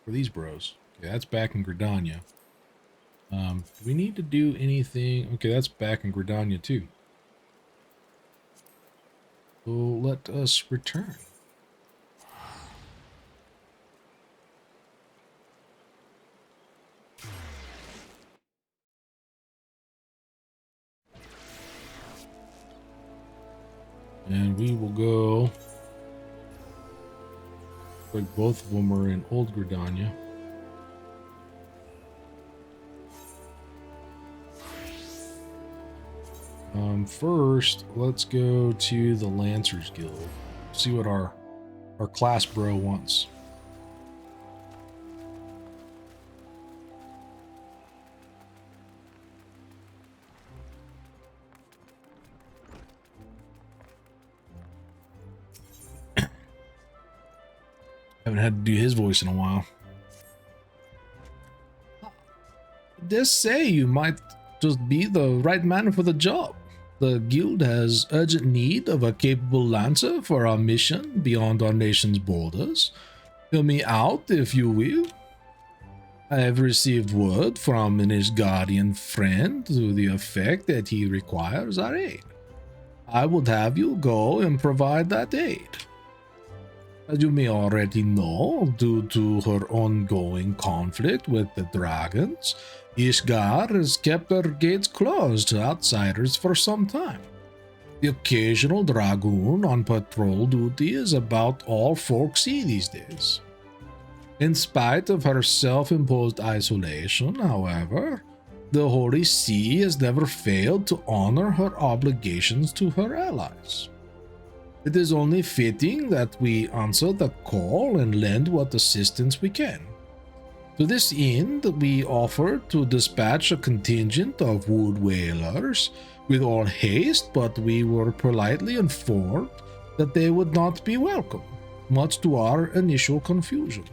for these bros. Okay, that's back in Gridania. Do we need to do anything? Okay, that's back in Gridania too. So let us return. And we will go. Like both of them are in Old Gridania. First, let's go to the Lancers Guild. See what our class bro wants. Haven't had to do his voice in a while. They say you might just be the right man for the job. The guild has urgent need of a capable lancer for our mission beyond our nation's borders. Hear me out, if you will. I have received word from an Ishgardian friend to the effect that he requires our aid. I would have you go and provide that aid. As you may already know, due to her ongoing conflict with the dragons, Ishgar has kept her gates closed to outsiders for some time. The occasional dragoon on patrol duty is about all folks see these days. In spite of her self-imposed isolation, however, the Holy See has never failed to honor her obligations to her allies. It is only fitting that we answer the call and lend what assistance we can. To this end, we offered to dispatch a contingent of wood whalers with all haste, but we were politely informed that they would not be welcome, much to our initial confusion.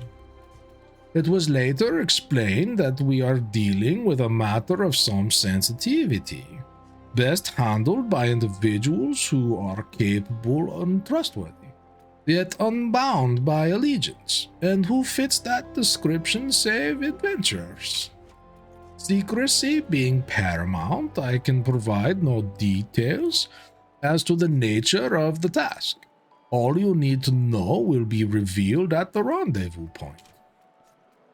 It was later explained that we are dealing with a matter of some sensitivity, best handled by individuals who are capable and trustworthy, yet unbound by allegiance, and who fits that description save adventurers. Secrecy being paramount, I can provide no details as to the nature of the task. All you need to know will be revealed at the rendezvous point.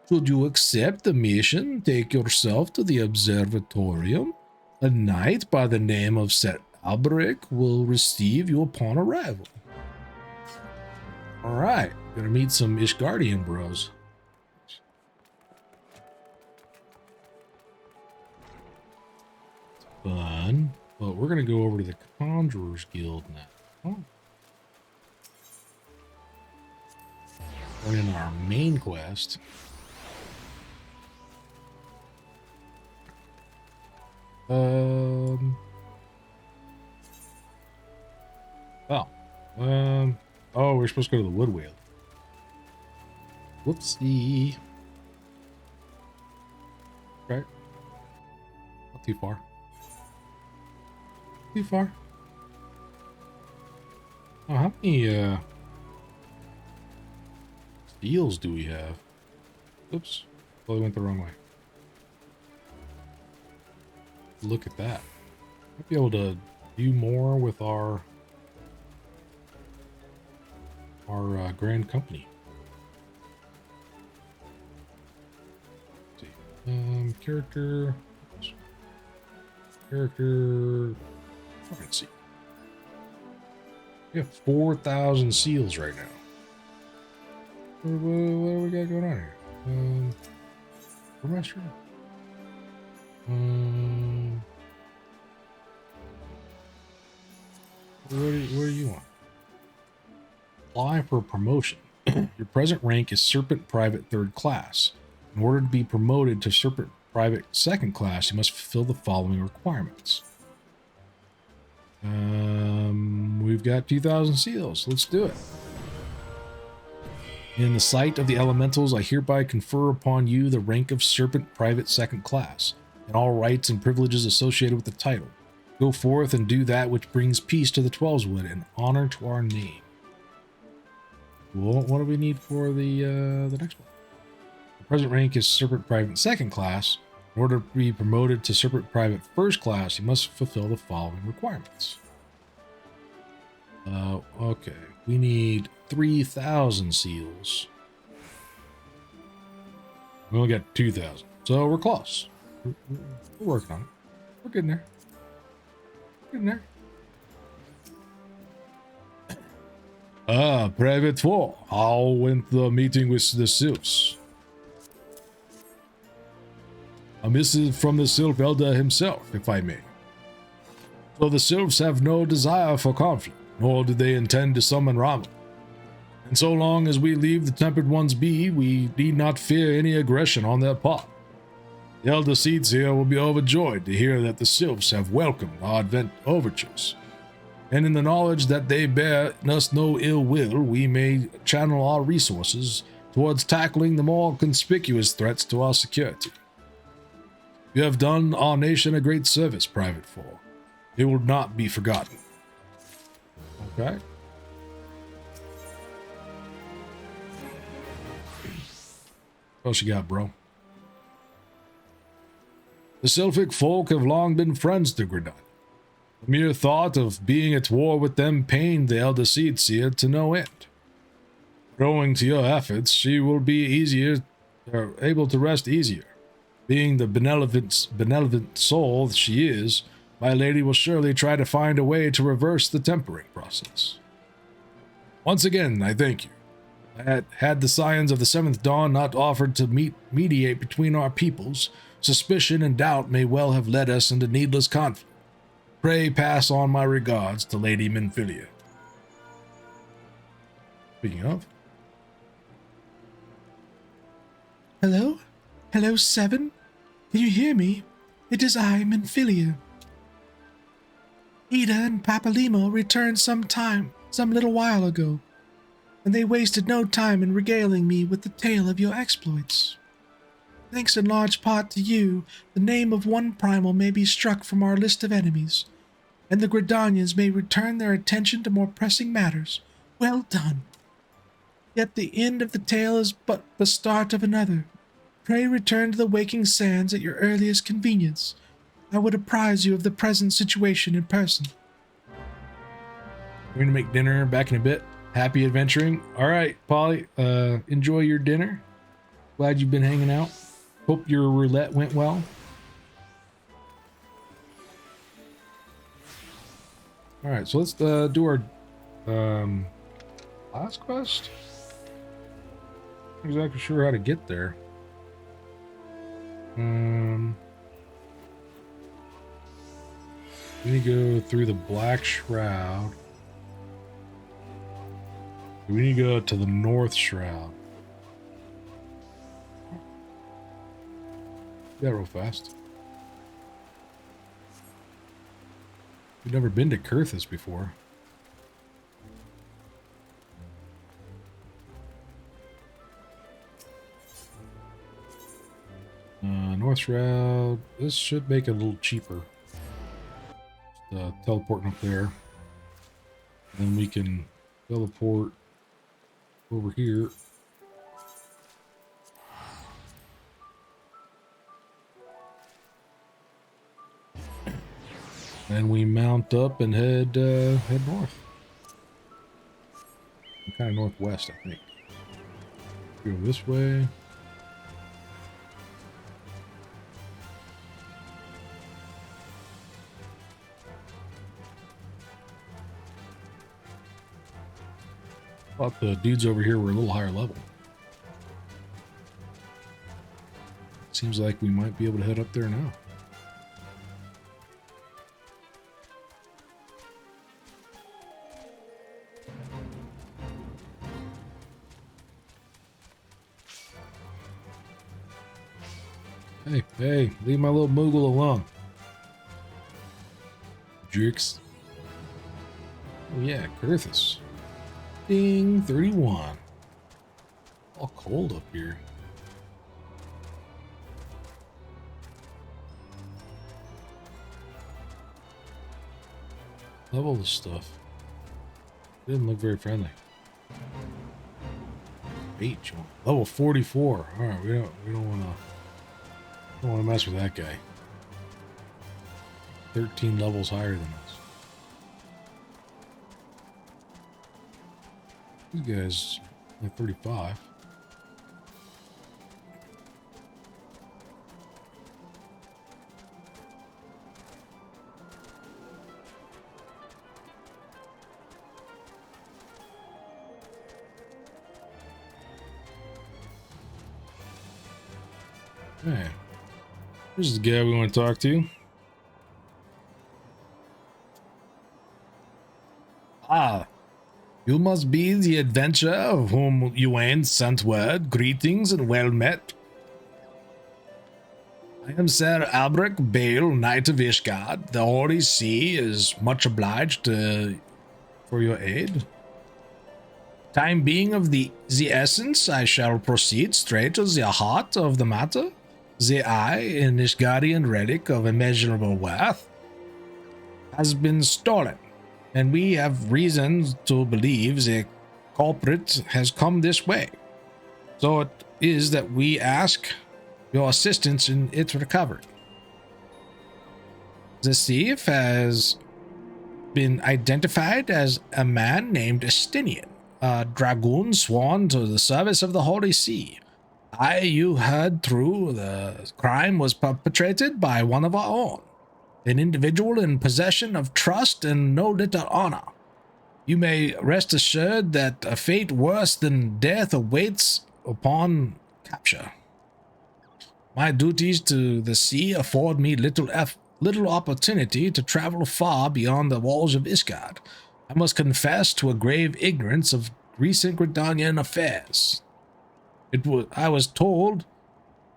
Should you accept the mission, take yourself to the observatorium. A knight by the name of Sir Alberic will receive you upon arrival. Alright, gonna meet some Ishgardian bros. Fun. But we're gonna go over to the Conjurer's Guild now. We're in our main quest. Oh, we're supposed to go to the wood wheel. Whoopsie. Right. Not too far. Too far. Oh, how many, steals do we have? Oops. Probably went the wrong way. Look at that. Might be able to do more with our grand company. Let's see. Character. Let's see. We have 4,000 seals right now. What do we got going on here? Master. What do you want? Apply for promotion. Your present rank is Serpent Private 3rd class. In order to be promoted to Serpent Private 2nd class, you must fulfill the following requirements. We've got 2,000 seals. Let's do it. In the sight of the elementals, I hereby confer upon you the rank of Serpent Private 2nd class, and all rights and privileges associated with the title. Go forth and do that which brings peace to the Twelveswood and honor to our name. Well, what do we need for the next one? Present rank is Serpent Private Second Class. In order to be promoted to Serpent Private First Class, you must fulfill the following requirements. Okay. We need 3,000 seals. We only got 2,000. So we're close. We're working on it. We're getting there. Getting there. Private 4. How went the meeting with the Sylphs? A missive from the Sylph Elder himself, if I may. So the Sylphs have no desire for conflict, nor do they intend to summon Rama. And so long as we leave the Tempered Ones be, we need not fear any aggression on their part. The Elder Seeds here will be overjoyed to hear that the Sylphs have welcomed our advent overtures. And in the knowledge that they bear us no ill will, we may channel our resources towards tackling the more conspicuous threats to our security. You have done our nation a great service, Private 4. It will not be forgotten. Okay. What else you got, bro? The Sylphic folk have long been friends to Gridania. The mere thought of being at war with them pained the Elder Seedseer to no end. But owing to your efforts, she will be able to rest easier. Being the benevolent soul she is, my lady will surely try to find a way to reverse the tempering process. Once again, I thank you. Had the Scions of the Seventh Dawn not offered to mediate between our peoples, suspicion and doubt may well have led us into needless conflict. Pray pass on my regards to Lady Minfilia. Speaking of. Hello? Hello, Seven? Can you hear me? It is I, Minfilia. Ida and Papalimo returned some little while ago, and they wasted no time in regaling me with the tale of your exploits. Thanks in large part to you, the name of one primal may be struck from our list of enemies, and the Gridanians may return their attention to more pressing matters. Well done. Yet the end of the tale is but the start of another. Pray return to the Waking Sands at your earliest convenience. I would apprise you of the present situation in person. We're gonna make dinner back in a bit. Happy adventuring. All right, Polly, enjoy your dinner. Glad you've been hanging out. Hope your roulette went well. All right, so let's do our last quest. Not exactly sure how to get there. We need to go through the Black Shroud. We need to go to the North Shroud. Yeah, real fast. We've never been to Kurthus before. North Shroud. This should make it a little cheaper. Just, teleporting up there. Then we can teleport over here. And we mount up and head north. Kind of northwest, I think. Go this way. Thought the dudes over here were a little higher level. Seems like we might be able to head up there now. Hey, leave my little Moogle alone. Jerks. Oh yeah, Kurthus. Ding, 31. All cold up here. Love all this stuff. Didn't look very friendly. H, level 44. All right, we don't want to mess with that guy. 13 levels higher than us. These guys are 35. Hey, this is the guy we want to talk to. Ah, you must be the adventurer of whom Yuan sent word. Greetings and well met. I am Sir Albrecht Bale, Knight of Ishgard. The Holy See is much obliged for your aid. Time being of the essence, I shall proceed straight to the heart of the matter. The eye, an Ishgardian relic of immeasurable worth, has been stolen, and we have reason to believe the culprit has come this way. So it is that we ask your assistance in its recovery. The thief has been identified as a man named Estinian, a dragoon sworn to the service of the Holy See. You heard true. The crime was perpetrated by one of our own, an individual in possession of trust and no little honor. You may rest assured that a fate worse than death awaits upon capture. My duties to the sea afford me little opportunity to travel far beyond the walls of Ishgard. I must confess to a grave ignorance of recent Gridanian affairs. I was told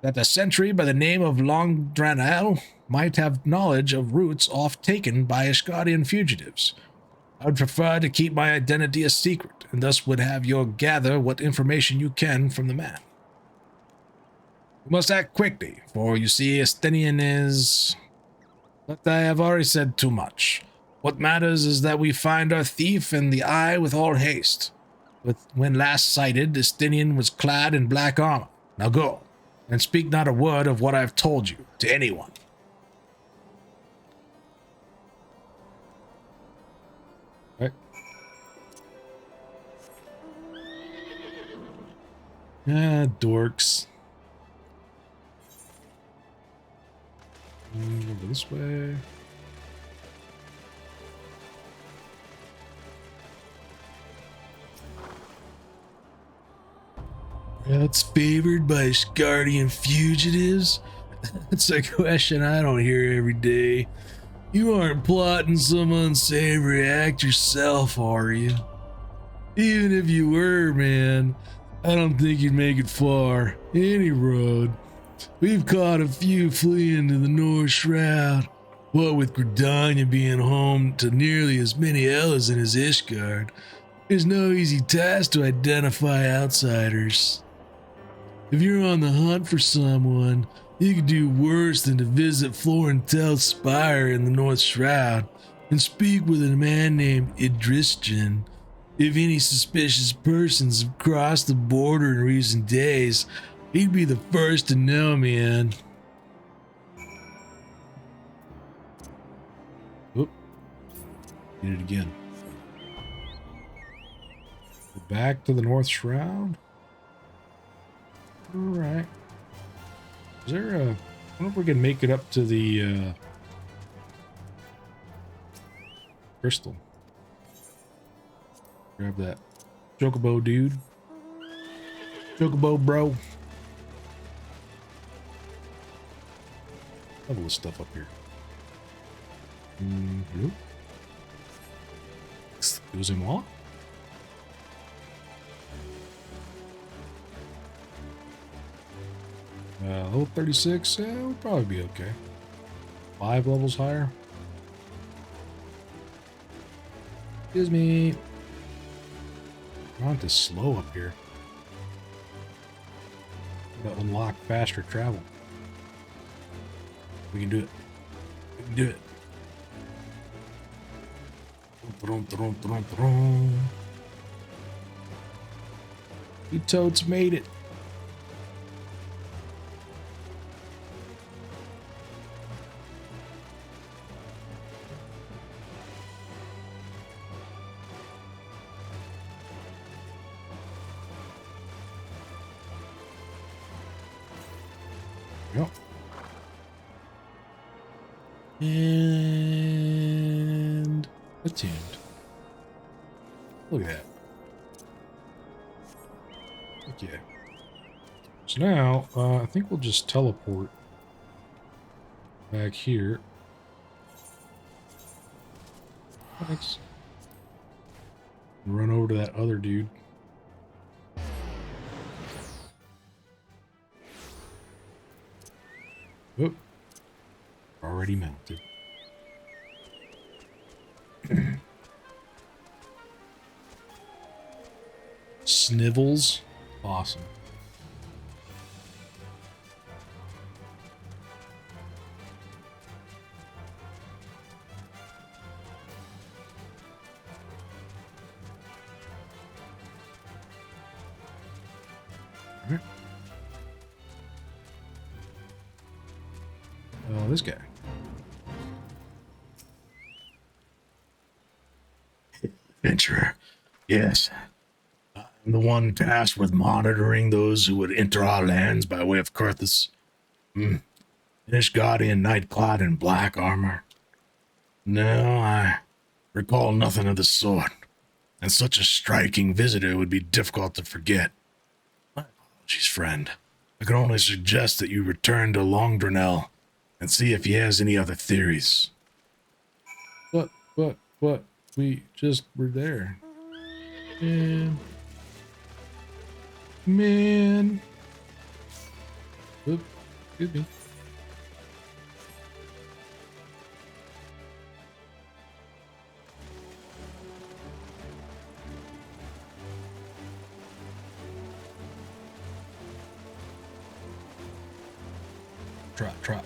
that a sentry by the name of Longdranel might have knowledge of routes oft taken by Ishgardian fugitives. I would prefer to keep my identity a secret, and thus would have you gather what information you can from the man. You must act quickly, for you see, Estinian is... But I have already said too much. What matters is that we find our thief and the eye with all haste. When last sighted, Estinian was clad in black armor. Now go, and speak not a word of what I've told you to anyone. Right. Ah, dorks. Over this way. It's favored by Ishgardian fugitives? That's a question I don't hear every day. You aren't plotting some unsavory act yourself, are you? Even if you were, man, I don't think you'd make it far. Any road. We've caught a few fleeing to the North Shroud. What with Gridania being home to nearly as many Ellasin as Ishgard, it's no easy task to identify outsiders. If you're on the hunt for someone, you could do worse than to visit Florentel's spire in the North Shroud and speak with a man named Idrisjan. If any suspicious persons have crossed the border in recent days, he'd be the first to know, man. Oop. Did it again. Go back to the North Shroud. Alright. Is there a... I wonder if we can make it up to the, crystal. Grab that. Chocobo, dude. Chocobo, bro. Have all this stuff up here. Excusez-moi. Level 36, we'll probably be okay. 5 levels higher. Excuse me. I want to slow up here. Gotta unlock faster travel. We can do it. We can do it. We totes made it. Yep. And attuned. Look at that. Okay. So now, I think we'll just teleport back here. Thanks. Run over to that other dude. Oop. Already mounted. Snivels. Awesome. All right. This guy. Adventurer. Yes. I'm the one tasked with monitoring those who would enter our lands by way of Kurthus. This guardian knight clad in black armor. No, I recall nothing of the sort, and such a striking visitor would be difficult to forget. My apologies, friend. I can only suggest that you return to Longdrenell and see if he has any other theories. What? We just were there. Man. Oop, excuse me.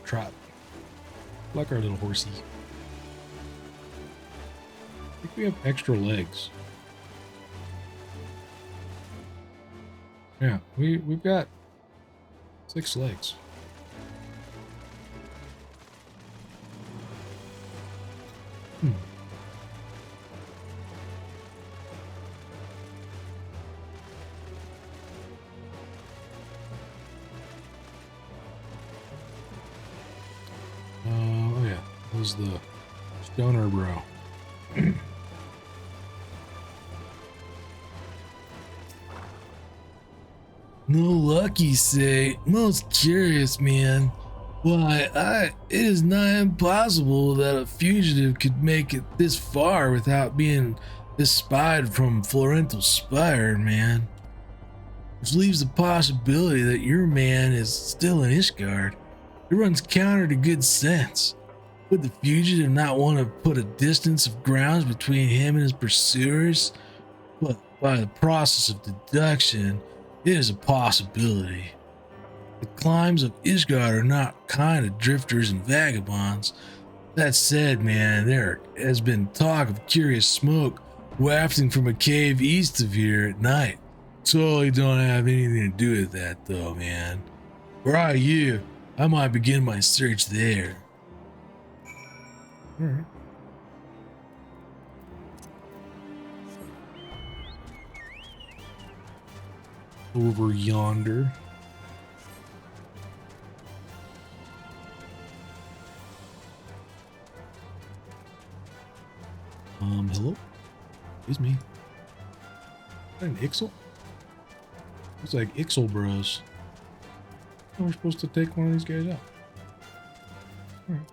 Trot. Like our little horsey. I think we have extra legs. Yeah, we've got 6 legs. Oh yeah, that was the stoner bro. No luck, you say? Most curious, man. Why, it is nigh impossible that a fugitive could make it this far without being espied from Florental Spire, man. Which leaves the possibility that your man is still in Ishgard. It runs counter to good sense. Would the fugitive not want to put a distance of grounds between him and his pursuers? But by the process of deduction, it is a possibility. The climbs of Ishgard are not kind to drifters and vagabonds. That said, man, there has been talk of curious smoke wafting from a cave east of here at night. Totally don't have anything to do with that, though, man. Were I you, I might begin my search there. All right. Over yonder. Hello? Excuse me. Is that an Ixel? Looks like Ixel Bros. Oh, we're supposed to take one of these guys out. Alright.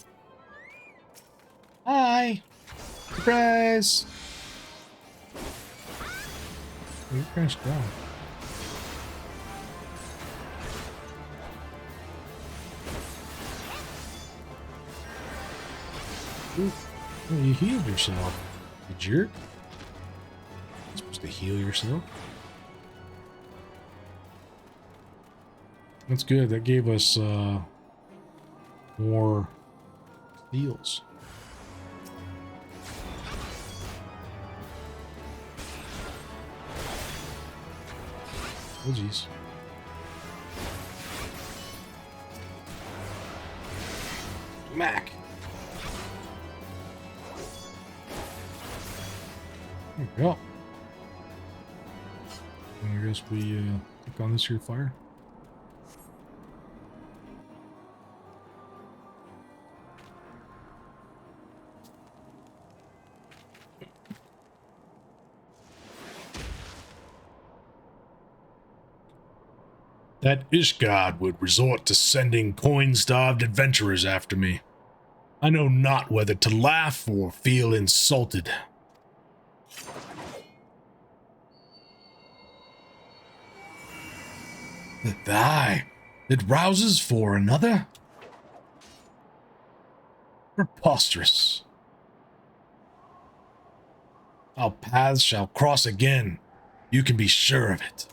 Hi! Surprise! Oh, you're kind of strong. Ooh. Oh, you healed yourself. You jerk. You're supposed to heal yourself. That's good. That gave us more heals. Oh, jeez. Mac. There we go. I guess we click on this here fire. That Ishgard would resort to sending coin-starved adventurers after me. I know not whether to laugh or feel insulted. Aye, it rouses for another? Preposterous. Our paths shall cross again. You can be sure of it.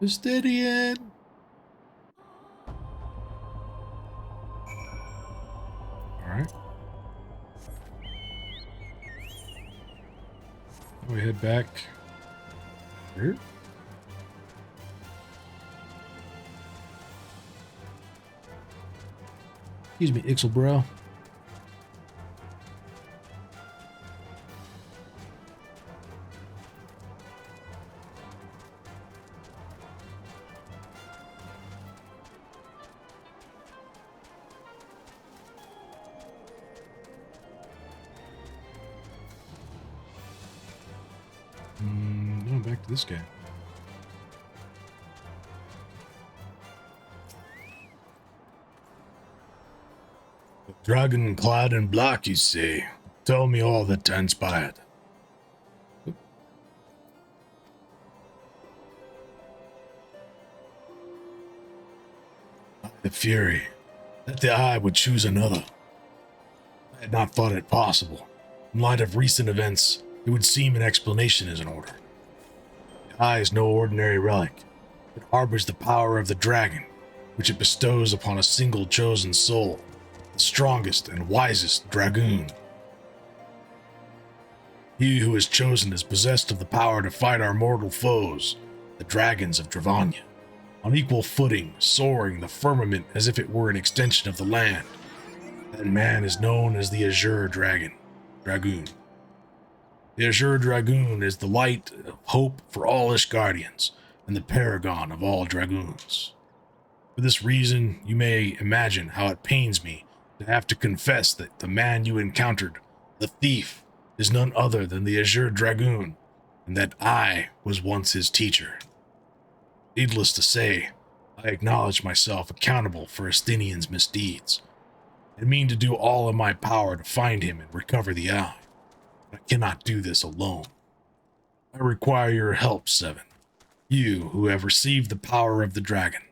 Justinian! Alright. We head back here. Excuse me, Ixelbro. No, back to this guy. Dragon clad in black, you say? Tell me all that transpired. The fury that the Eye would choose another. I had not thought it possible. In light of recent events, it would seem an explanation is in order. The Eye is no ordinary relic. It harbors the power of the dragon, which it bestows upon a single chosen soul, the strongest and wisest dragoon. He who is chosen is possessed of the power to fight our mortal foes, the dragons of Dravanya, on equal footing, soaring the firmament as if it were an extension of the land. That man is known as the Azure Dragoon. The Azure Dragoon is the light of hope for all Ishgardians, and the paragon of all dragoons. For this reason, you may imagine how it pains me to have to confess that the man you encountered, the thief, is none other than the Azure Dragoon, and that I was once his teacher. Needless to say, I acknowledge myself accountable for Estinian's misdeeds, and mean to do all in my power to find him and recover the Eye. But I cannot do this alone. I require your help, Seven, you who have received the power of the dragon.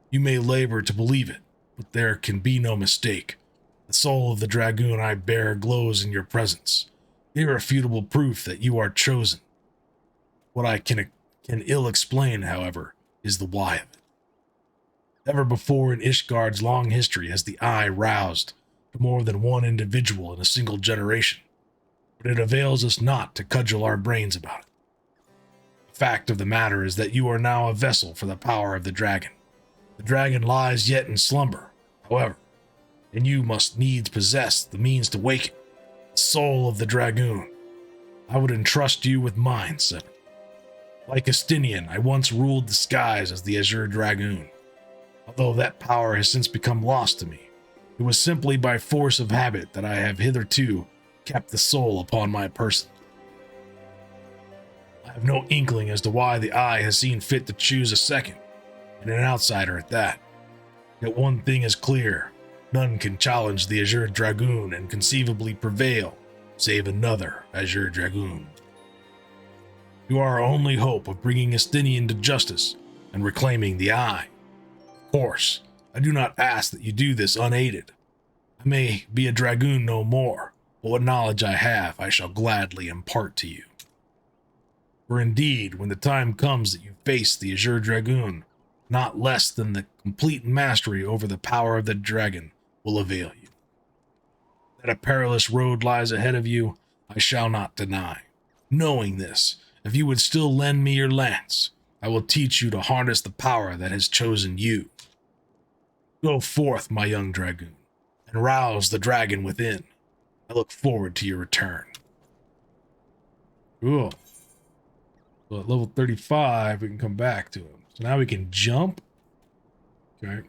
You may labor to believe it, but there can be no mistake. The soul of the dragoon I bear glows in your presence, irrefutable proof that you are chosen. What I can ill explain, however, is the why of it. Never before in Ishgard's long history has the Eye roused to more than one individual in a single generation, but it avails us not to cudgel our brains about it. The fact of the matter is that you are now a vessel for the power of the dragon. The dragon lies yet in slumber, however, and you must needs possess the means to wake it, the soul of the dragoon. I would entrust you with mine, Seven. Like Estinian, I once ruled the skies as the Azure Dragoon. Although that power has since become lost to me, it was simply by force of habit that I have hitherto kept the soul upon my person. I have no inkling as to why the Eye has seen fit to choose a second, and an outsider at that. Yet one thing is clear, none can challenge the Azure Dragoon and conceivably prevail, save another Azure Dragoon. You are our only hope of bringing Estinian to justice and reclaiming the Eye. Of course, I do not ask that you do this unaided. I may be a dragoon no more, but what knowledge I have I shall gladly impart to you. For indeed, when the time comes that you face the Azure Dragoon, not less than the complete mastery over the power of the dragon will avail you. That a perilous road lies ahead of you, I shall not deny. Knowing this, if you would still lend me your lance, I will teach you to harness the power that has chosen you. Go forth, my young dragoon, and rouse the dragon within. I look forward to your return. Cool. So at level 35, we can come back to him. So now we can jump. Okay.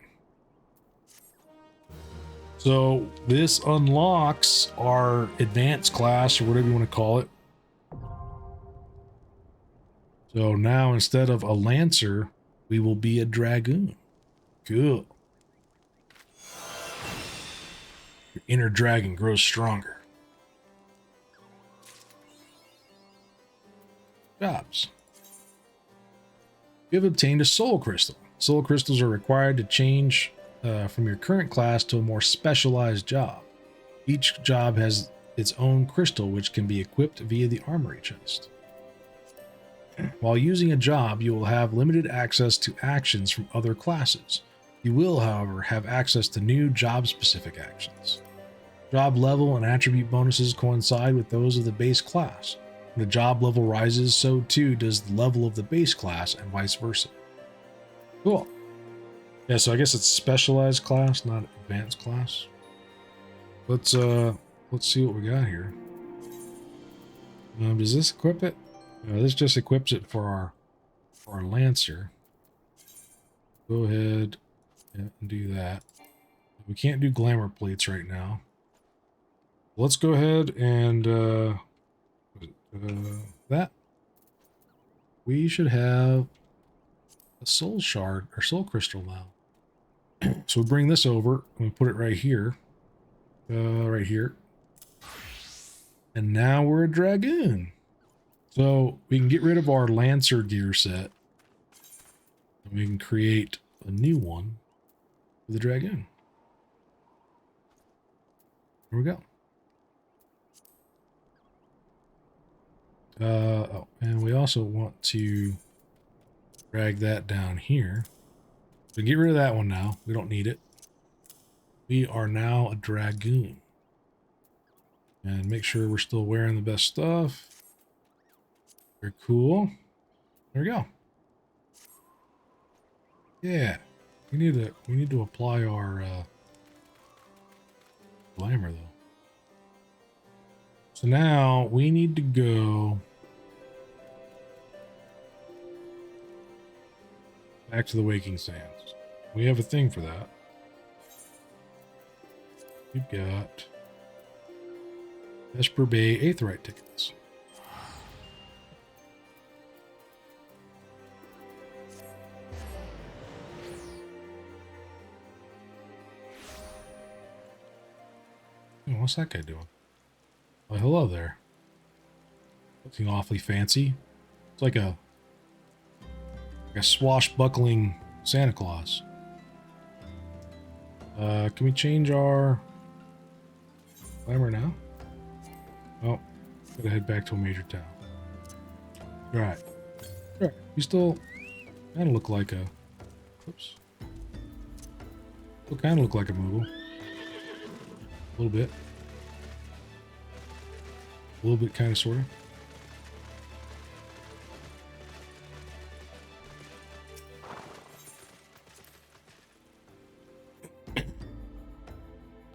So this unlocks our advanced class, or whatever you want to call it. So now instead of a lancer, we will be a dragoon. Cool. Your inner dragon grows stronger. Jobs. You have obtained a soul crystal. Soul crystals are required to change from your current class to a more specialized job. Each job has its own crystal, which can be equipped via the armory chest. While using a job, you will have limited access to actions from other classes. You will, however, have access to new job-specific actions. Job level and attribute bonuses coincide with those of the base class. When the job level rises, so too does the level of the base class, and vice versa. Cool. Yeah, so I guess it's specialized class, not advanced class. Let's see what we got here. Does this equip it? No, this just equips it for our lancer. Go ahead and do that. We can't do glamour plates right now. Let's go ahead and that. We should have a soul shard or soul crystal now. So we bring this over and we put it right here. Right here. And now we're a dragoon. So we can get rid of our lancer gear set. And we can create a new one for the dragoon. There we go. Oh, and we also want to drag that down here. So get rid of that one now. We don't need it. We are now a dragoon. And make sure we're still wearing the best stuff. Very cool. There we go. Yeah. We need to apply our glamour though. So now we need to go back to the Waking Sands. We have a thing for that. We've got Esper Bay Aetheryte tickets. Oh, what's that guy doing? Oh, hello there. Looking awfully fancy. It's like a swashbuckling Santa Claus. Can we change our glamour now? Oh, gotta head back to a major town. Alright. Alright, you still kind of look like a... Oops. Still kind of look like a Moogle. A little bit. A little bit, kind of, sort of.